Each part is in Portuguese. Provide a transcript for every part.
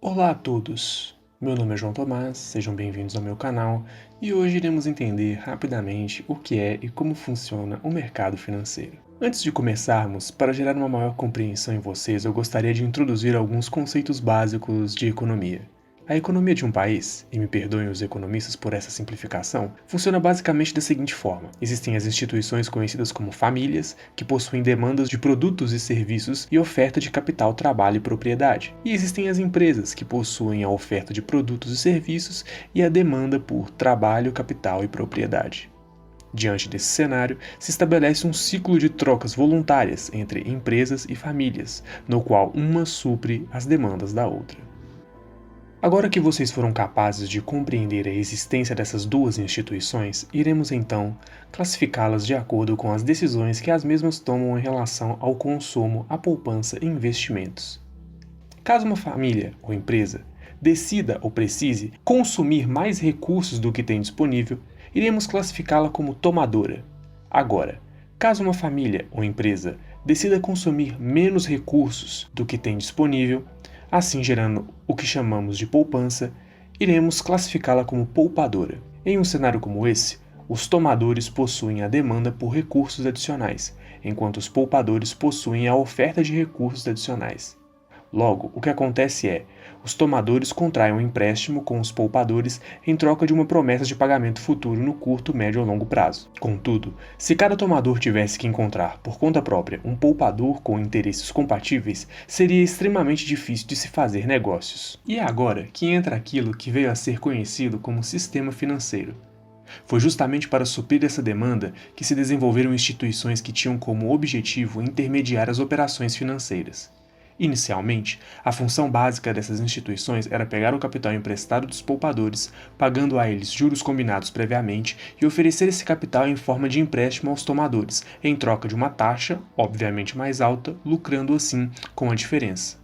Olá a todos, meu nome é João Tomás, sejam bem-vindos ao meu canal e hoje iremos entender rapidamente o que é e como funciona o mercado financeiro. Antes de começarmos, para gerar uma maior compreensão em vocês, eu gostaria de introduzir alguns conceitos básicos de economia. A economia de um país, e me perdoem os economistas por essa simplificação, funciona basicamente da seguinte forma: existem as instituições conhecidas como famílias, que possuem demandas de produtos e serviços e oferta de capital, trabalho e propriedade. E existem as empresas, que possuem a oferta de produtos e serviços e a demanda por trabalho, capital e propriedade. Diante desse cenário, se estabelece um ciclo de trocas voluntárias entre empresas e famílias, no qual uma supre as demandas da outra. Agora que vocês foram capazes de compreender a existência dessas duas instituições, iremos então classificá-las de acordo com as decisões que as mesmas tomam em relação ao consumo, à poupança e investimentos. Caso uma família ou empresa decida ou precise consumir mais recursos do que tem disponível, iremos classificá-la como tomadora. Agora, caso uma família ou empresa decida consumir menos recursos do que tem disponível, assim gerando o que chamamos de poupança, iremos classificá-la como poupadora. Em um cenário como esse, os tomadores possuem a demanda por recursos adicionais, enquanto os poupadores possuem a oferta de recursos adicionais. Logo, o que acontece é, os tomadores contraem um empréstimo com os poupadores em troca de uma promessa de pagamento futuro no curto, médio ou longo prazo. Contudo, se cada tomador tivesse que encontrar, por conta própria, um poupador com interesses compatíveis, seria extremamente difícil de se fazer negócios. E é agora que entra aquilo que veio a ser conhecido como sistema financeiro. Foi justamente para suprir essa demanda que se desenvolveram instituições que tinham como objetivo intermediar as operações financeiras. Inicialmente, a função básica dessas instituições era pegar o capital emprestado dos poupadores, pagando a eles juros combinados previamente e oferecer esse capital em forma de empréstimo aos tomadores, em troca de uma taxa, obviamente mais alta, lucrando assim com a diferença.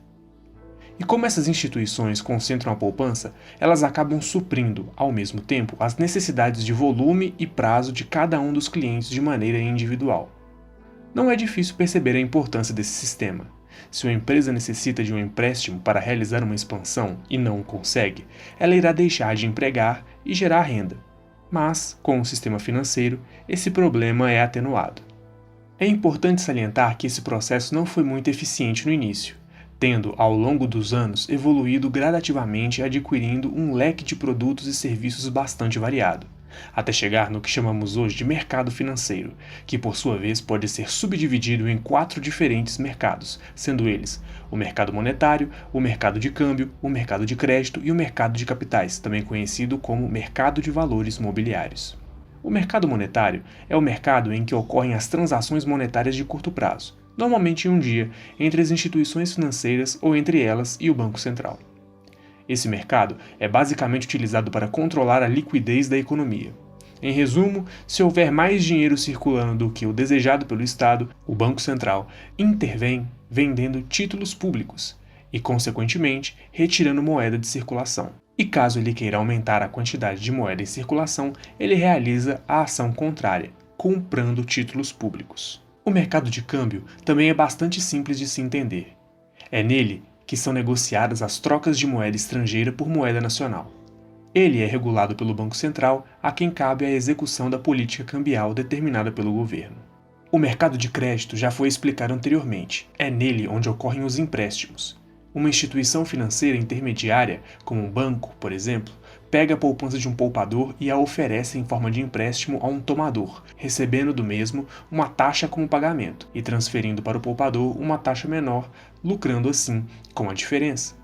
E como essas instituições concentram a poupança, elas acabam suprindo, ao mesmo tempo, as necessidades de volume e prazo de cada um dos clientes de maneira individual. Não é difícil perceber a importância desse sistema. Se uma empresa necessita de um empréstimo para realizar uma expansão e não o consegue, ela irá deixar de empregar e gerar renda. Mas, com o sistema financeiro, esse problema é atenuado. É importante salientar que esse processo não foi muito eficiente no início, tendo, ao longo dos anos, evoluído gradativamente adquirindo um leque de produtos e serviços bastante variado, até chegar no que chamamos hoje de mercado financeiro, que por sua vez pode ser subdividido em 4 diferentes mercados, sendo eles o mercado monetário, o mercado de câmbio, o mercado de crédito e o mercado de capitais, também conhecido como mercado de valores mobiliários. O mercado monetário é o mercado em que ocorrem as transações monetárias de curto prazo, normalmente em um dia, entre as instituições financeiras ou entre elas e o Banco Central. Esse mercado é basicamente utilizado para controlar a liquidez da economia. Em resumo, se houver mais dinheiro circulando do que o desejado pelo Estado, o Banco Central intervém vendendo títulos públicos e, consequentemente, retirando moeda de circulação. E caso ele queira aumentar a quantidade de moeda em circulação, ele realiza a ação contrária, comprando títulos públicos. O mercado de câmbio também é bastante simples de se entender. É nele que são negociadas as trocas de moeda estrangeira por moeda nacional. Ele é regulado pelo Banco Central, a quem cabe a execução da política cambial determinada pelo governo. O mercado de crédito já foi explicado anteriormente. É nele onde ocorrem os empréstimos. Uma instituição financeira intermediária, como um banco, por exemplo, pega a poupança de um poupador e a oferece em forma de empréstimo a um tomador, recebendo do mesmo uma taxa como pagamento e transferindo para o poupador uma taxa menor, lucrando assim com a diferença.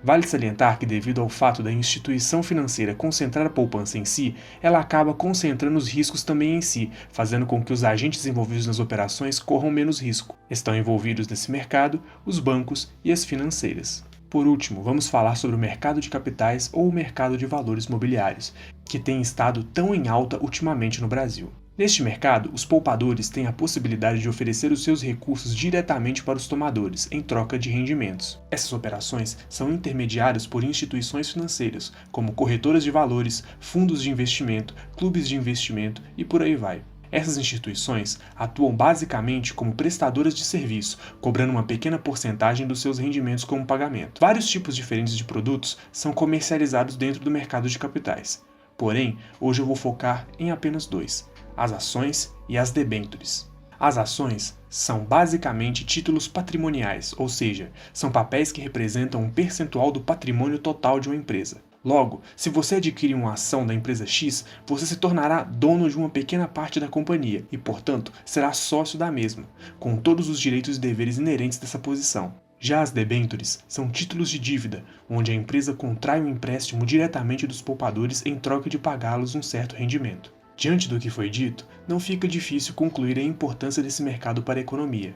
Vale salientar que, devido ao fato da instituição financeira concentrar a poupança em si, ela acaba concentrando os riscos também em si, fazendo com que os agentes envolvidos nas operações corram menos risco. Estão envolvidos nesse mercado os bancos e as financeiras. Por último, vamos falar sobre o mercado de capitais ou o mercado de valores mobiliários, que tem estado tão em alta ultimamente no Brasil. Neste mercado, os poupadores têm a possibilidade de oferecer os seus recursos diretamente para os tomadores, em troca de rendimentos. Essas operações são intermediadas por instituições financeiras, como corretoras de valores, fundos de investimento, clubes de investimento e por aí vai. Essas instituições atuam basicamente como prestadoras de serviço, cobrando uma pequena porcentagem dos seus rendimentos como pagamento. Vários tipos diferentes de produtos são comercializados dentro do mercado de capitais. Porém, hoje eu vou focar em apenas dois: as ações e as debêntures. As ações são basicamente títulos patrimoniais, ou seja, são papéis que representam um percentual do patrimônio total de uma empresa. Logo, se você adquire uma ação da empresa X, você se tornará dono de uma pequena parte da companhia e, portanto, será sócio da mesma, com todos os direitos e deveres inerentes dessa posição. Já as debêntures são títulos de dívida, onde a empresa contrai um empréstimo diretamente dos poupadores em troca de pagá-los um certo rendimento. Diante do que foi dito, não fica difícil concluir a importância desse mercado para a economia.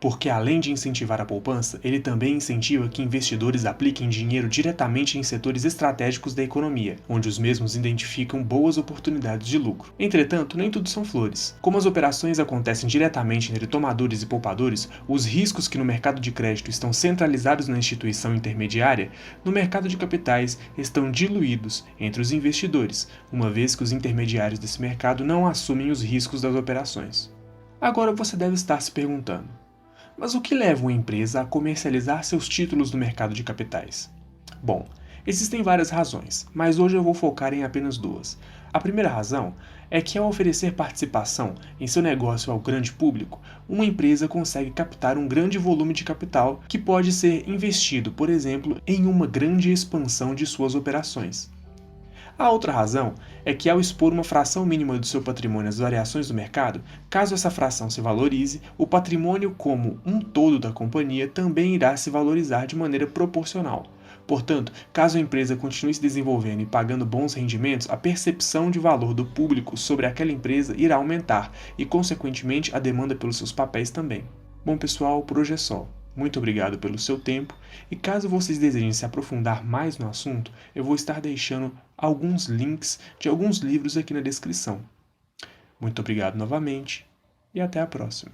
Porque além de incentivar a poupança, ele também incentiva que investidores apliquem dinheiro diretamente em setores estratégicos da economia, onde os mesmos identificam boas oportunidades de lucro. Entretanto, nem tudo são flores. Como as operações acontecem diretamente entre tomadores e poupadores, os riscos que no mercado de crédito estão centralizados na instituição intermediária, no mercado de capitais estão diluídos entre os investidores, uma vez que os intermediários desse mercado não assumem os riscos das operações. Agora você deve estar se perguntando: mas o que leva uma empresa a comercializar seus títulos no mercado de capitais? Bom, existem várias razões, mas hoje eu vou focar em apenas duas. A primeira razão é que, ao oferecer participação em seu negócio ao grande público, uma empresa consegue captar um grande volume de capital que pode ser investido, por exemplo, em uma grande expansão de suas operações. A outra razão é que, ao expor uma fração mínima do seu patrimônio às variações do mercado, caso essa fração se valorize, o patrimônio como um todo da companhia também irá se valorizar de maneira proporcional. Portanto, caso a empresa continue se desenvolvendo e pagando bons rendimentos, a percepção de valor do público sobre aquela empresa irá aumentar e, consequentemente, a demanda pelos seus papéis também. Bom, pessoal, por hoje é só. Muito obrigado pelo seu tempo, e caso vocês desejem se aprofundar mais no assunto, eu vou estar deixando alguns links de alguns livros aqui na descrição. Muito obrigado novamente e até a próxima.